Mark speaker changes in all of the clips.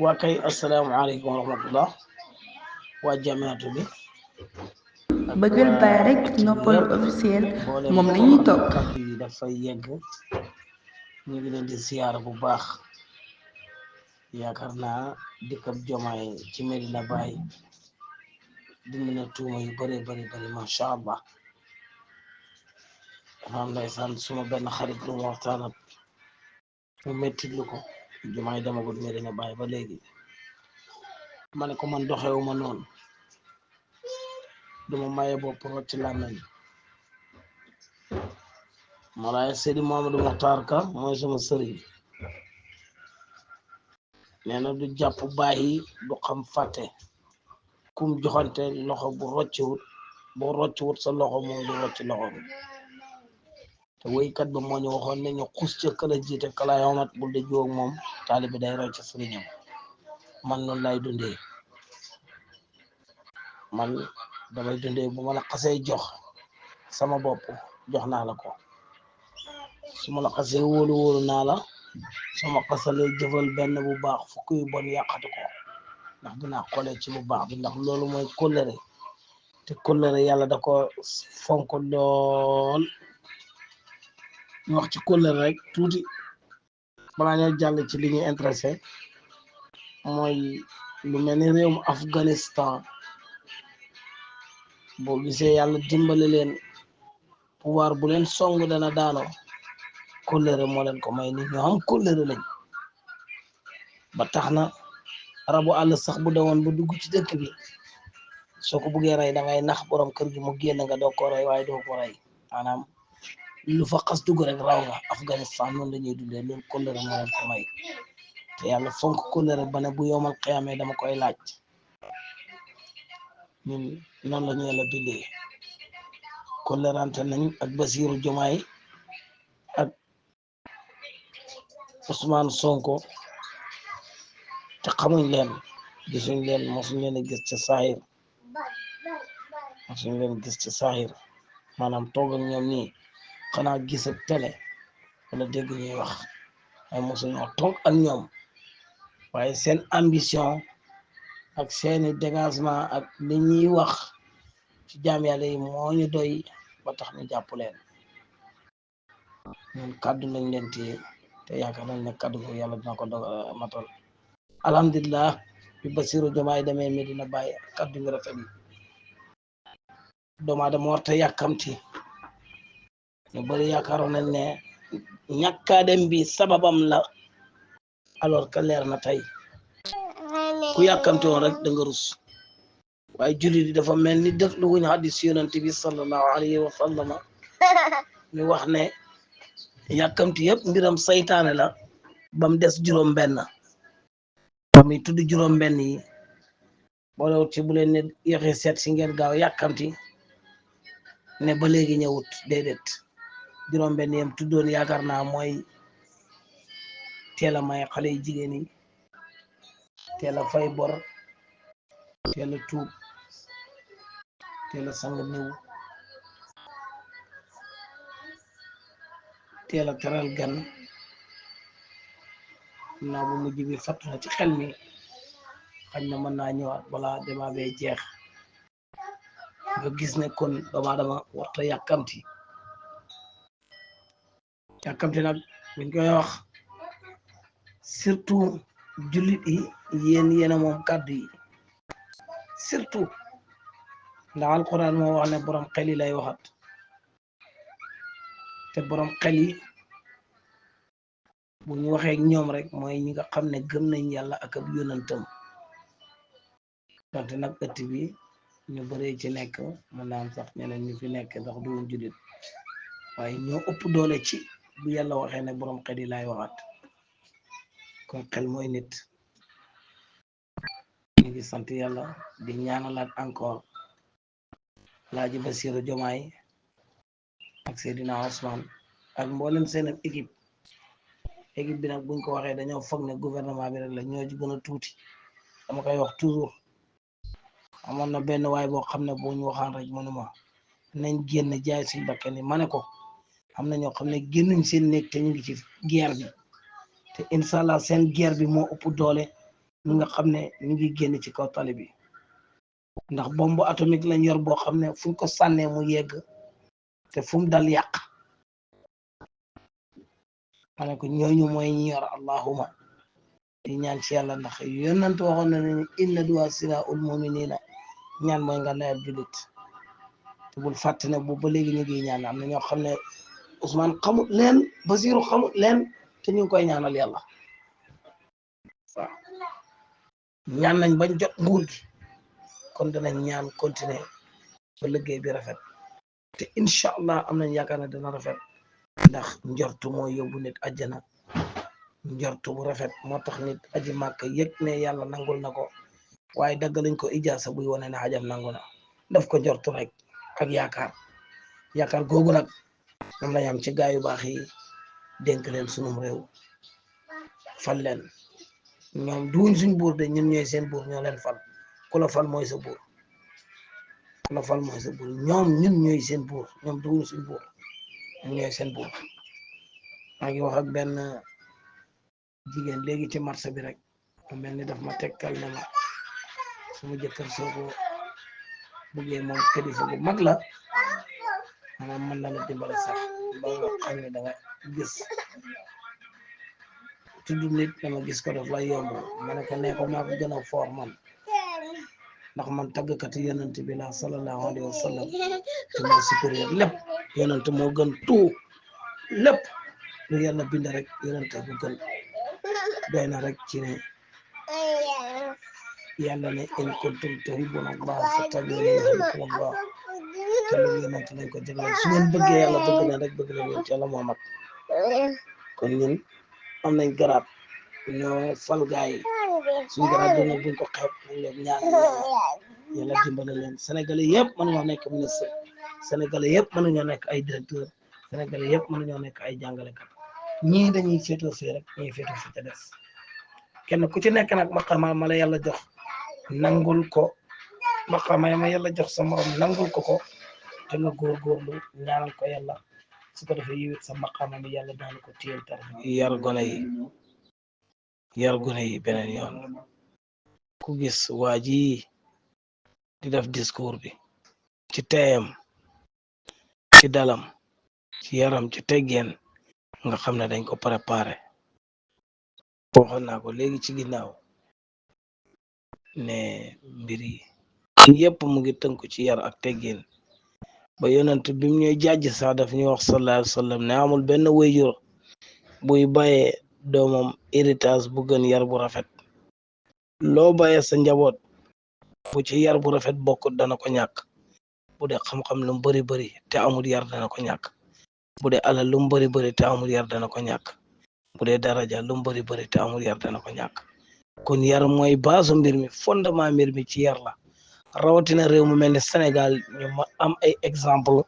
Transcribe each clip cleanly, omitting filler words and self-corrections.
Speaker 1: waa kay asalaamaaleykum wa rahmatullah waa jamiatu bi ak
Speaker 2: bëggal baay rekk noppalu officiel moom lañuy topp.
Speaker 1: kàddu yi dafay yegg ñu ngi leen di siyaara bu baax. yaakaar naa dikkab Jomaay ci Medina Baye dindi na tuuma yu bari macha allah. dafa am ndeysaan suma benn xarit lu mu waxtaanat mu mettit lu ko Jomaay demagul Medina Baye ba léegi ma ne ko man doxewuma noonu duma maye bopp rocc làmmeñ Mawlaay Seydi Mouhamadou Mokhtar Ka mooy sama sëriñ nee na du jàpp bàyyi du xam fàtte kum joxante loxo bu rocciwut sa loxo moom du rocc loxo te woykat ba moo ñu waxoon ne ñu xus ca kala jiite kala yomat bul de jóog moom taalibi day rocc sëriñam man noonu lay dundee man damay dundee bu ma la xasee jox sama bopp jox naa la ko su ma la xasee wóolu naa la su ma xasalee jëfal benn bu baax fukk yu bon yàqatu ko ndax dinaa xoolee ci bu baax bi ndax loolu mooy kóllëre te kóllëre yàlla da ko fonk lool ñu wax ci kóllëre rek tuuti balaa ñoo jàll ci li ñuy intéressé mooy lu mel ni réewum Afghanistan boo gisee yàlla dimbali leen pouvoir bu leen song dana daano kóllëre moo leen ko may nit ñoo xam kóllëre lañ ba tax na rabu àll sax bu dewoon bu dugg ci dëkk bi soo ko buggee rey da ngay nax borom kër gi mu génn nga doo ko rey waaye doo ko rey maanaam lu fa xas dugg rek raw nga Afghanistan noonu la ñuy dundee loolu kóllëre moo leen ko may te yàlla fonk kóllëre ba ne bu yomal xiyaamee dama koy laaj ñun noonu la ñu yàlla bindee kóllërante nañ ak Basiiru Jomaay ak Ousmane Sonko te xamuñ leen gisuñ leen mosuñ leen a gis ci saahir maanaam toog ak ñoom nii xanaa gis ak télé wala dégg ñuy wax ay mosuñoo toog ak ñoom waaye seen ambition ak seeni dégagement ak li ñuy wax ci jaam yàlla yi moo ñu doy ba tax ñu jàpp leen ñun kàddu lañ leen téye te yaakaar nañ ne kàddu ko yàlla dina ko matal alhamdulilah bi Basiru Jomaay demee Medina Baye kàddu ngi rafet yi doomu aadama warta yàkkamti ñu bari yaakaaroon nañ ne ñàkkaa dem bi sababam la alors que leer na tey ku yàkkamti woon rek da nga rus waaye jullit yi dafa mel ni def lu wuñ hadis yonent bi sallallahu alayhi wa sallam mi wax ne yàkkamti yëpp mbiram saytaane la bam des juróom-benn mi tudd juróom-benn yi boolewut ci bu leen ne yoxe seet si ngeen gaaw yàkkamti ne ba léegi ñëwut déedéet juróom-benn yam tuddoon yaakaar naa mooy teel a may xale yi jigéen yi teel a fay bor teel a tuub teel a sang niw teel a teral gan naa bu mujj bi fattu na ci xel mi xañ na mën naa ñëwaat balaa débat bee jeex nga gis ne kon doomu aadama warta yàkkamti nag buñ koy wax surtout jullit yi yéen a moom kàddu yi surtout ndax alquran moo wax ne borom xel yi lay waxat te borom xel yi bu ñu waxee ak ñoom rek mooy ñi nga xam ne gëm nañ yàlla ak ab yonantam donte nag ëtt bi ñu bëree ci nekk mën naa am sax ñeneen ñu fi nekk ndax du woon jullit waaye ñoo ëpp doole ci bu yàlla waxee ne borom xel yi lay waxat kon xel mooy nit ñu ngi sant yàlla di ñaanalaat encore Laaji Basiru Jomaay ak Seydina Ousmane ak mboolem seen équipe bi nag buñ ko waxee dañoo foog ne gouvernement bi rek la ñoo ci gën a tuuti dama koy wax toujours amoon na benn waay boo xam ne boo ñu waxaan rek mënuma nañ génn jaay suñ bakkan ni ma ne ko am na ñoo xam ne génnuñ seen néeg te ñu ngi ci guerre bi te incha allah seen guerre bi moo ëpp doole ñi nga xam ne ñu ngi génn ci kaw tali bi ndax bombe atomique lañ yor boo xam ne fuñ ko sànnee mu yegg te fu mu dal yàq ma ne ko ñooñu mooy ñi yor allahuma di ñaan ci yàlla ndax yonent waxoon na ne inna du'a silahul mu'minina ñaan mooy nga layab julit te bul fàtte ne bu ba léegi ñu ngi ñaan am na ñoo xam ne Ousmane xamut leen Basiru xamut leen te ñu ngi koy ñaanal yàlla waaw ñaan nañ bañ jot nguur gi kon danañ ñaan continuer ba liggéey bi rafet te incha allah am nañ yaakaar ne dana rafet ndax njortu moo yóbbu nit àjjana njortu bu rafet moo tax nit aji màkk yëg ne yàlla nangul na ko waaye dagg lañ ko ijaasa buy wane ne xajam nangu na daf ko njortu rek ak yaakaar googu nag moom lañ am ci gaa yu baax yi dénk leen sunum réew fal leen ñoom duñ suñ buur de ñun ñooy seen buur ñoo leen fal ku la fal mooy sa buur ku la fal mooy sa buur ñoom ñun ñooy seen buur ñoom duñ suñ buur ñun ñooy seen buur maa ngi wax ak benn jigéen léegi ci marché bi rek mu mel ni daf ma tekkal ne ma suma jëkkër soo ko buggee moom kilifa bu mag la maanaam mën na la dimbale sax ba nga xam ne da nga gis tudd nit dama gis ko daf lay yomb ma ne ko nee ko maa ko gën a foor man ndax man tàggkati yonent bi la sallallahu alayhi wa sallam te mooy supérieur lépp yonent moo gën tout lépp lu yàlla bind rek yonent bu gën doy na rek ci ne yàlla ne in kuntum tuhibbuna Allah fattabi'uni yuhbibkum Allah te loolu yonent lañ ko jagleel su ngeen bëggee yàlla bëgg leen rek bëgg leen yonent yàlla Muhammad kon ñun am nañ garaat ñoo fal gaay yi suñu garaat doon nag buñ ko xeeb nañ leen ñaan yàlla dimbale leen sénégalais yëpp mënuñoo nekk ministre sénégalais yëpp mënuñoo nekk ay directeur sénégalais yëpp mënuñoo nekk ay jàngalekat ñii dañuy féetoo fii rek ñii féetoo fii te des kenn ku ci nekk nag maqaama ma la yàlla jox nangul ko maqaama ma yàlla jox sa morom nangul ko te nga góorgóorlu ñaanal ko yàlla su ko defee yiwit sa maqaama mi yàlla daan ko téyel tar yar gone yi beneen yoon ku gis waa ji di def discours bi ci teeyam ci dalam ci yaram ci teggeen nga xam ne dañ ko préparé waxoon naa ko léegi ci ginnaaw ne mbir yi yëpp mu ngi tënku ci yar ak teggeen ba yonent bi mu ñuy jàjj sax daf ñuy wax sallallahu alayhi wa sallam ne amul benn wéyjur buy bàyyee doomam héritage bu gën yar bu rafet loo bàyyee sa njaboot bu ci yar bu rafet bokkut dana ko ñàkk bu dee xam-xam lu mu bari bari te amul yar dana ko ñàkk bu dee alal lu mu bari bari te amul yar dana ko ñàkk bu dee daraja lu mu bari bari te amul yar dana ko ñàkk kon yar mooy baasu mbir mi fondement mbir mi ci yar la rawatina réew mu mel ne Sénégal ñu ma am ay exemple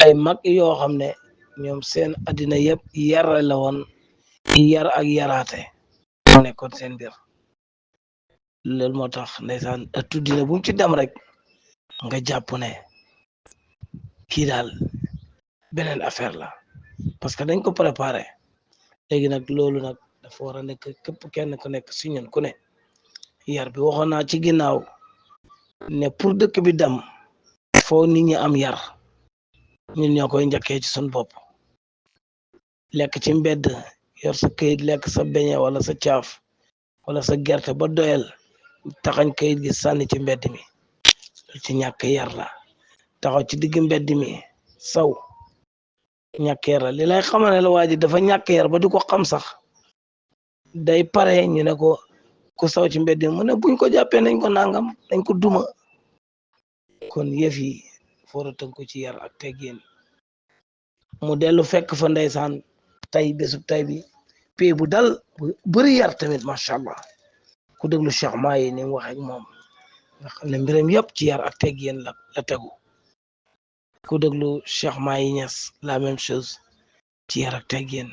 Speaker 1: ay mag yoo xam ne ñoom seen addina yëpp yar la woon yar ak yaraate moo nekkoon seen mbir loolu moo tax ndeysaan ëttu dina bu mu ci dem rek nga jàpp ne kii daal beneen affaire la parce que dañ ko préparé léegi nag loolu nag dafa war a nekk képp kenn ku nekk si ñun ku ne yar bi waxoon naa ci ginnaaw ne pour dëkk bi dem foo nit ñi am yar ñun ñoo koy njëkkee ci suñ bopp lekk ci mbedd yor sa këyit lekk sa beñe wala sa caaf wala sa gerte ba doyal taxañ këyit gi sànni ci mbedd mi ci ñàkk yar la taxaw ci digg mbedd mi saw ñàkk yar la li lay xamal ne la waa ji dafa ñàkk yar ba di ko xam sax day pare ñu ne ko ku saw ci mbedd mi mu ne buñ ko jàppee nañ ko nangam nañ ko duma kon yëf yi foora tënku ci yar ak teggin mu dellu fekk fa ndeysaan tay bésub tay bi pee bu dal bu bëri yar tamit macha allah ku déglu Cheikh Mahi ni mu wax ak moom nga xam ne mbiram yëpp ci yar ak teggin la tegu ku déglu Cheikh Mahi Niass la même chose ci yar ak teggin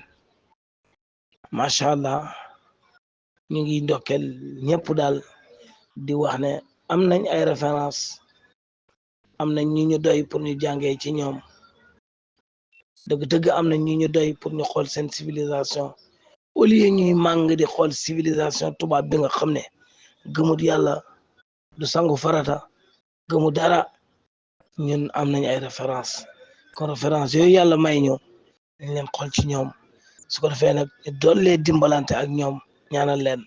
Speaker 1: macha allah ñu ngi ndokkel ñëpp daal di wax ne am nañ ay référence am nañ ñu doy pour ñu jàngee ci ñoom dëgg-dëgg am nañ ñu doy pour ñu xool seen civilisation au lieu ñuy màng di xool civilisation tubaab bi nga xam ne gëmut yàlla du sangu farata gëmu dara ñun am nañ ay référence kon référence yooyu yàlla may ñu dañ leen xool ci ñoom su ko defee nag ñu dollee dimbalante ak ñoom ñaanal leen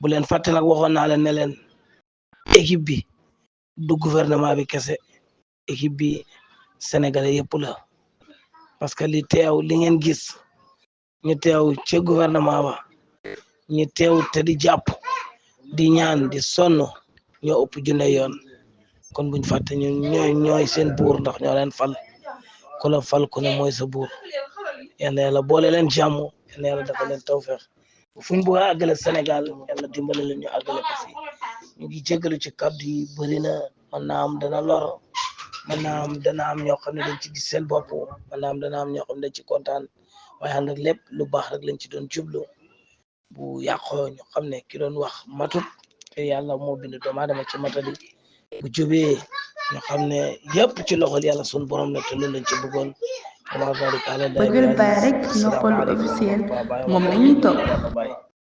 Speaker 1: bu leen fàtte nag waxoon naa leen ne leen équipe bi du gouvernement bi kese équipe bi sénégalais yëpp la parce que li ngeen gis ñu teew ci gouvernement ba ñu teew te di jàpp di ñaan di sonn ñoo ëpp junne yoon kon buñ fàtte ñun ñooy seen buur ndax ñoo leen fal ku la fal ku ne mooy sa buur yal na yàlla boole leen jàmm yal na yàlla dafa leen tawfeex fuñ bëgg a àggale Sénégal yàlla dimbale leen ñu àggale ko fi ñu ngi jégalu ci kàddu yi bëri na mën naa am dana lor mën naa am dana am ñoo xam ne dañ ci gis seen bopp mën naa am dana am ñoo xam ne dañ ci kontaan waaye ànd ak lépp lu baax rek lañ ci doon jublu bu yàqoo ñu xam ne ki doon wax matut te yàlla moo bind doomu aadama ci matadi bu jubee ñu xam ne yëpp ci loxol yàlla sun borom la te loolu lañ ci bëggoon
Speaker 2: bëggal baay rek Noppal officiel moom lañuy topp